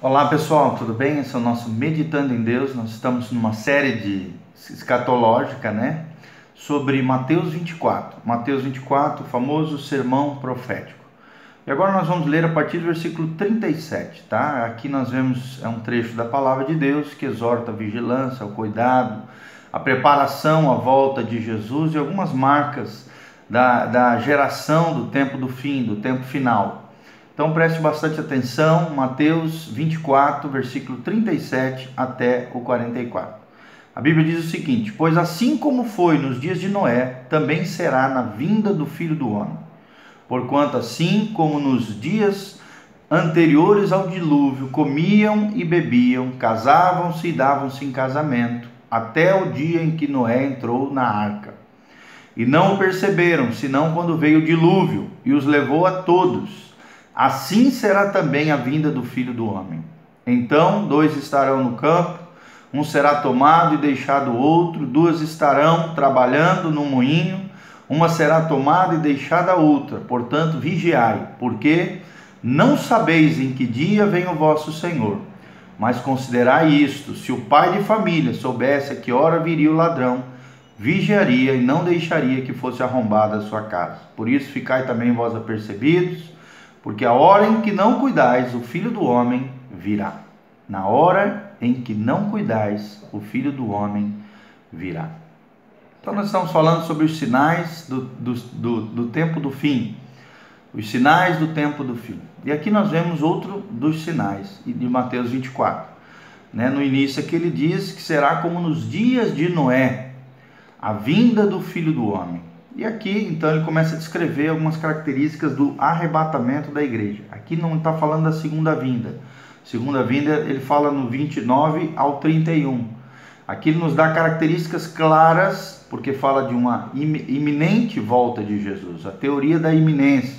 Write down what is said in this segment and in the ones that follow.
Olá pessoal, tudo bem? Esse é o nosso Meditando em Deus. Nós estamos numa série de escatológica, sobre Mateus 24. Mateus 24, o famoso sermão profético. E agora nós vamos ler a partir do versículo 37, tá? Aqui nós vemos um trecho da palavra de Deus que exorta a vigilância, o cuidado, a preparação à volta de Jesus e algumas marcas da geração do tempo do fim, do tempo final. Então preste bastante atenção, Mateus 24, versículo 37 até o 44. A Bíblia diz o seguinte: pois assim como foi nos dias de Noé, também será na vinda do Filho do Homem. Porquanto assim como nos dias anteriores ao dilúvio, comiam e bebiam, casavam-se e davam-se em casamento, até o dia em que Noé entrou na arca. E não o perceberam, senão quando veio o dilúvio e os levou a todos. Assim será também a vinda do Filho do Homem. Então 2 estarão no campo, um será tomado e deixado o outro, 2 estarão trabalhando no moinho, uma será tomada e deixada a outra. Portanto, vigiai, porque não sabeis em que dia vem o vosso Senhor. Mas considerai isto: se o pai de família soubesse a que hora viria o ladrão, vigiaria e não deixaria que fosse arrombada a sua casa. Por isso ficai também vós apercebidos, porque a hora em que não cuidais, o Filho do Homem virá. Na hora em que não cuidais, o Filho do Homem virá. Então nós estamos falando sobre os sinais do tempo do fim. Os sinais do tempo do fim. E aqui nós vemos outro dos sinais de Mateus 24. No início aqui ele diz que será como nos dias de Noé, a vinda do Filho do Homem. E aqui, então, ele começa a descrever algumas características do arrebatamento da igreja. Aqui não está falando da segunda vinda. Segunda vinda, ele fala no 29 ao 31. Aqui ele nos dá características claras, porque fala de uma iminente volta de Jesus. A teoria da iminência,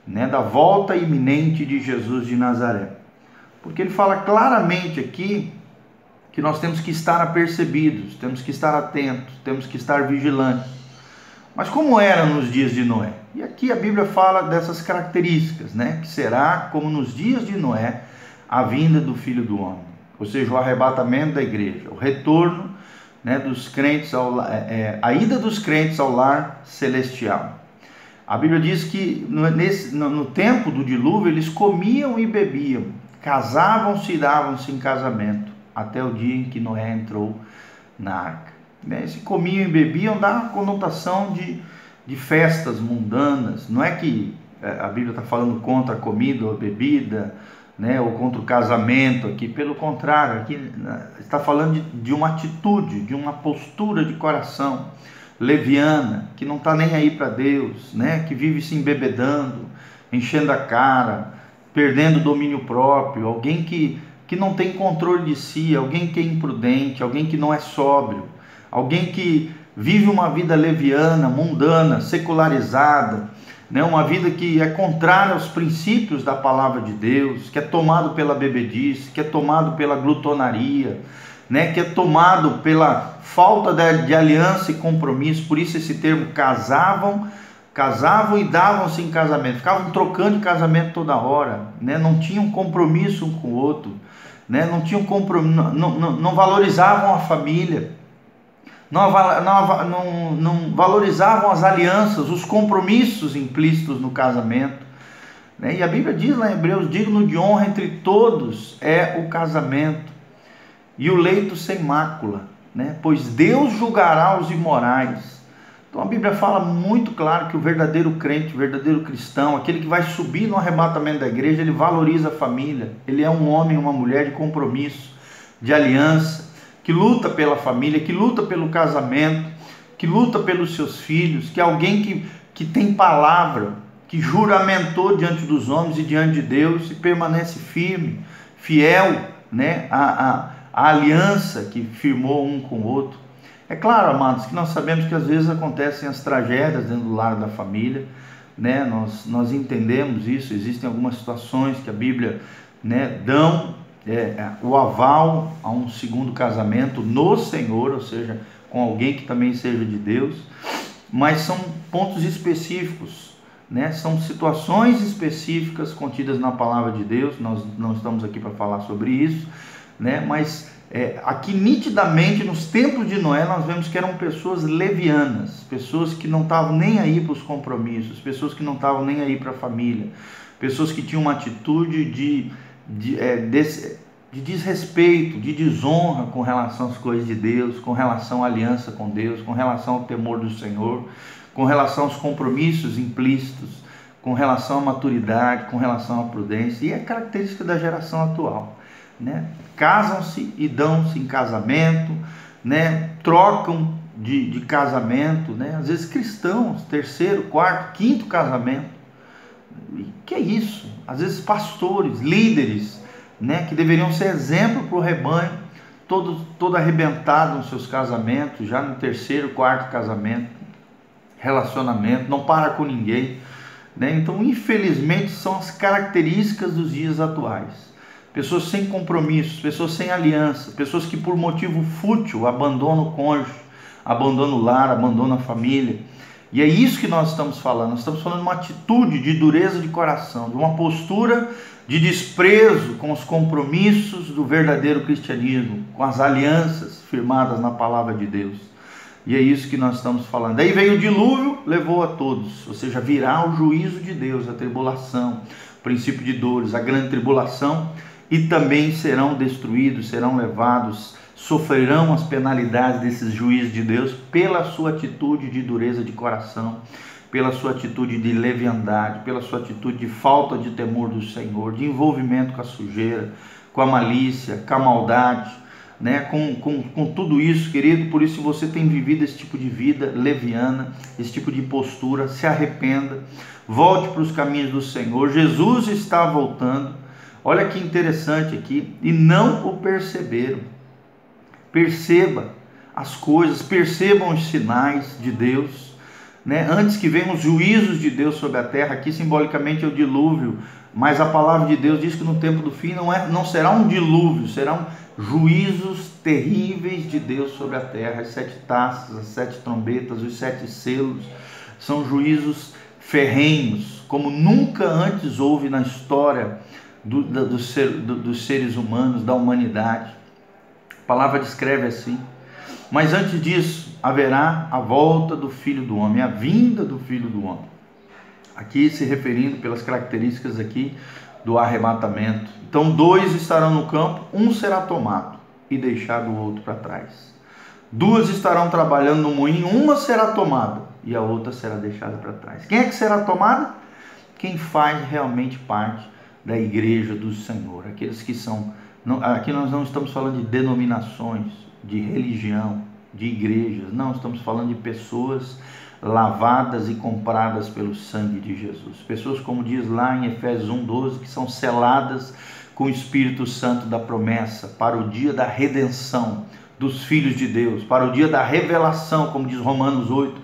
da volta iminente de Jesus de Nazaré. Porque ele fala claramente aqui que nós temos que estar apercebidos, temos que estar atentos, temos que estar vigilantes. Mas como era nos dias de Noé? E aqui a Bíblia fala dessas características, que será como nos dias de Noé, a vinda do Filho do Homem. Ou seja, o arrebatamento da igreja, o retorno dos crentes, a ida dos crentes ao lar celestial. A Bíblia diz que no tempo do dilúvio eles comiam e bebiam, casavam-se e davam-se em casamento, até o dia em que Noé entrou na arca. Se comiam e bebiam dá uma conotação de festas mundanas. Não é que a Bíblia está falando contra a comida ou a bebida, ou contra o casamento aqui. Pelo contrário, aqui está falando de uma atitude, de uma postura de coração leviana, que não está nem aí para Deus, que vive se embebedando, enchendo a cara, perdendo o domínio próprio, alguém que não tem controle de si, alguém que é imprudente, alguém que não é sóbrio, alguém que vive uma vida leviana, mundana, secularizada, uma vida que é contrária aos princípios da palavra de Deus, que é tomado pela bebedice, que é tomado pela glutonaria, que é tomado pela falta de aliança e compromisso. Por isso esse termo casavam e davam-se em casamento, ficavam trocando de casamento toda hora, não tinham compromisso um com o outro, não tinham compromisso, não valorizavam a família, não valorizavam as alianças, os compromissos implícitos no casamento. E a Bíblia diz lá em Hebreus: digno de honra entre todos é o casamento e o leito sem mácula, pois Deus julgará os imorais. Então a Bíblia fala muito claro que o verdadeiro crente, o verdadeiro cristão, aquele que vai subir no arrebatamento da igreja, ele valoriza a família, ele é um homem, uma mulher de compromisso, de aliança, que luta pela família, que luta pelo casamento, que luta pelos seus filhos, que é alguém que tem palavra, que juramentou diante dos homens e diante de Deus e permanece firme, fiel, à aliança que firmou um com o outro. É claro, amados, que nós sabemos que às vezes acontecem as tragédias dentro do lar da família, nós entendemos isso. Existem algumas situações que a Bíblia dão o aval a um segundo casamento no Senhor, ou seja, com alguém que também seja de Deus, mas são pontos específicos, né? São situações específicas contidas na palavra de Deus. Nós não estamos aqui para falar sobre isso, né? Mas aqui nitidamente nos tempos de Noé nós vemos que eram pessoas levianas, pessoas que não estavam nem aí para os compromissos, pessoas que não estavam nem aí para a família, pessoas que tinham uma atitude de desrespeito, de desonra com relação às coisas de Deus, com relação à aliança com Deus, com relação ao temor do Senhor, com relação aos compromissos implícitos, com relação à maturidade, com relação à prudência. E é característica da geração atual, né? Casam-se e dão-se em casamento, né? Trocam de casamento, né? Às vezes cristãos, terceiro, quarto, quinto casamento. E que é isso? Às vezes pastores, líderes, né? Que deveriam ser exemplo para o rebanho, todo arrebentado nos seus casamentos, já no terceiro, quarto casamento, relacionamento, não para com ninguém, né? Então, infelizmente, são as características dos dias atuais. Pessoas sem compromissos, pessoas sem aliança, pessoas que por motivo fútil abandonam o cônjuge, abandonam o lar, abandonam a família. E é isso que nós estamos falando. Nós estamos falando de uma atitude de dureza de coração, de uma postura de desprezo com os compromissos do verdadeiro cristianismo, com as alianças firmadas na palavra de Deus. E é isso que nós estamos falando. Daí veio o dilúvio, levou a todos, ou seja, virá o juízo de Deus, a tribulação, o princípio de dores, a grande tribulação, e também serão destruídos, serão levados, sofrerão as penalidades desses juízes de Deus pela sua atitude de dureza de coração, pela sua atitude de leviandade, pela sua atitude de falta de temor do Senhor, de envolvimento com a sujeira, com a malícia, com a maldade, né? Com tudo isso, querido. Por isso, se você tem vivido esse tipo de vida leviana, esse tipo de postura, se arrependa, volte para os caminhos do Senhor. Jesus está voltando. Olha que interessante aqui, e não o perceberam. Perceba as coisas, percebam os sinais de Deus, né? Antes que venham os juízos de Deus sobre a terra. Aqui simbolicamente é o dilúvio, mas a palavra de Deus diz que no tempo do fim não será um dilúvio, serão juízos terríveis de Deus sobre a terra. As 7 taças, as 7 trombetas, os 7 selos, são juízos ferrenhos, como nunca antes houve na história dos seres humanos, da humanidade. A palavra descreve assim. Mas antes disso, haverá a volta do Filho do Homem, a vinda do Filho do Homem. Aqui se referindo pelas características aqui do arrebatamento. Então 2 estarão no campo, um será tomado e deixado o outro para trás. 2 estarão trabalhando no moinho, uma será tomada e a outra será deixada para trás. Quem é que será tomada? Quem faz realmente parte da igreja do Senhor, aqueles que são... Aqui nós não estamos falando de denominações, de religião, de igrejas, não, estamos falando de pessoas lavadas e compradas pelo sangue de Jesus, pessoas, como diz lá em Efésios 1:12, que são seladas com o Espírito Santo da promessa para o dia da redenção dos filhos de Deus, para o dia da revelação, como diz Romanos 8,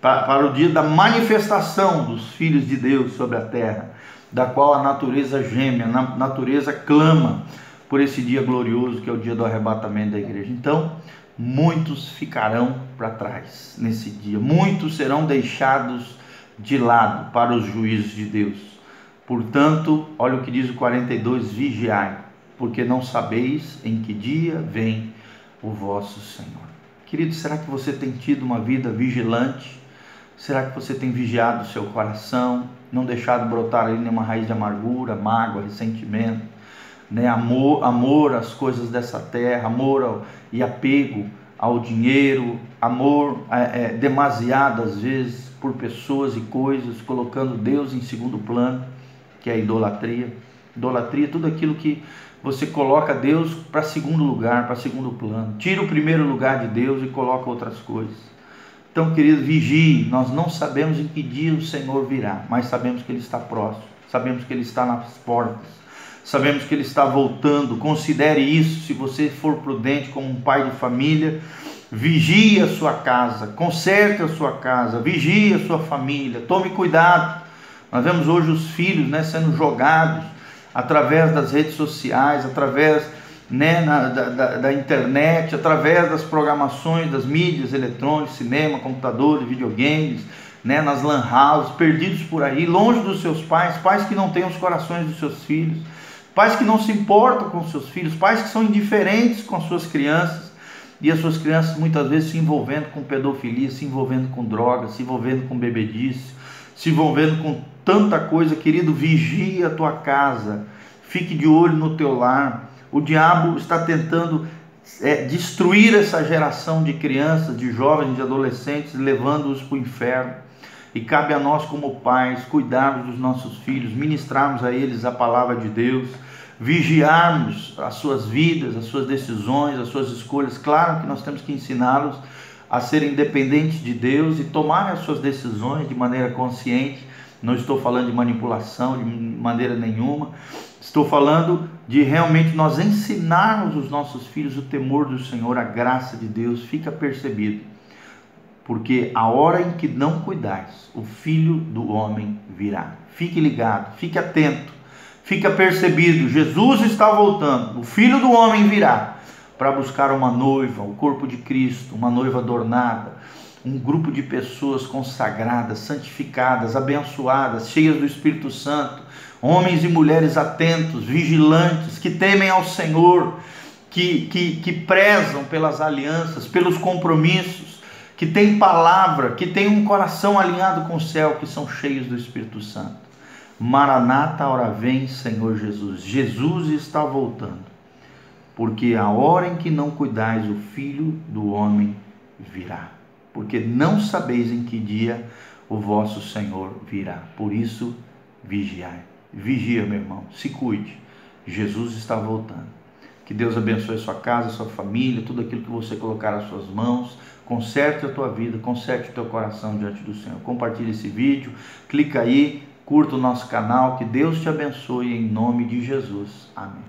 para o dia da manifestação dos filhos de Deus sobre a terra, da qual a natureza geme, a natureza clama por esse dia glorioso que é o dia do arrebatamento da igreja. Então, muitos ficarão para trás nesse dia, muitos serão deixados de lado para os juízos de Deus. Portanto, olha o que diz o 42, vigiai, porque não sabeis em que dia vem o vosso Senhor. Querido, será que você tem tido uma vida vigilante? Será que você tem vigiado o seu coração, não deixado brotar ali nenhuma raiz de amargura, mágoa, ressentimento, né? Amor às coisas dessa terra, amor e apego ao dinheiro, amor demasiado às vezes por pessoas e coisas, colocando Deus em segundo plano, que é a idolatria. Idolatria é tudo aquilo que você coloca Deus para segundo lugar, para segundo plano. Tira o primeiro lugar de Deus e coloca outras coisas. Então, querido, vigie. Nós não sabemos em que dia o Senhor virá, mas sabemos que Ele está próximo, sabemos que Ele está nas portas, sabemos que Ele está voltando. Considere isso. Se você for prudente como um pai de família, vigie a sua casa, conserte a sua casa, vigie a sua família, tome cuidado. Nós vemos hoje os filhos, né, sendo jogados através das redes sociais, através, né, da internet, através das programações, das mídias eletrônicas, cinema, computadores, videogames, né, nas lan houses, perdidos por aí, longe dos seus pais, pais que não têm os corações dos seus filhos, pais que não se importam com seus filhos, pais que são indiferentes com as suas crianças, e as suas crianças muitas vezes se envolvendo com pedofilia, se envolvendo com drogas, se envolvendo com bebedice, se envolvendo com tanta coisa. Querido, vigia a tua casa, fique de olho no teu lar. O diabo está tentando destruir essa geração de crianças, de jovens, de adolescentes, levando-os para o inferno. E cabe a nós como pais cuidarmos dos nossos filhos, ministrarmos a eles a palavra de Deus, vigiarmos as suas vidas, as suas decisões, as suas escolhas. Claro que nós temos que ensiná-los a serem dependentes de Deus e tomarem as suas decisões de maneira consciente. Não estou falando de manipulação de maneira nenhuma. Estou falando de realmente nós ensinarmos os nossos filhos o temor do Senhor, a graça de Deus. Fica percebido, porque a hora em que não cuidais, o Filho do Homem virá. Fique ligado, fique atento, fica percebido. Jesus está voltando, o Filho do Homem virá para buscar uma noiva, o corpo de Cristo, uma noiva adornada, um grupo de pessoas consagradas, santificadas, abençoadas, cheias do Espírito Santo, homens e mulheres atentos, vigilantes, que temem ao Senhor, que prezam pelas alianças, pelos compromissos, que têm palavra, que têm um coração alinhado com o céu, que são cheios do Espírito Santo. Maranata, ora vem, Senhor Jesus. Jesus está voltando, porque a hora em que não cuidais, o Filho do Homem virá. Porque não sabeis em que dia o vosso Senhor virá. Por isso, vigiai. Vigia, meu irmão, se cuide. Jesus está voltando. Que Deus abençoe a sua casa, a sua família, tudo aquilo que você colocar nas suas mãos. Conserte a tua vida, conserte o teu coração diante do Senhor. Compartilhe esse vídeo, clica aí, curta o nosso canal. Que Deus te abençoe em nome de Jesus. Amém.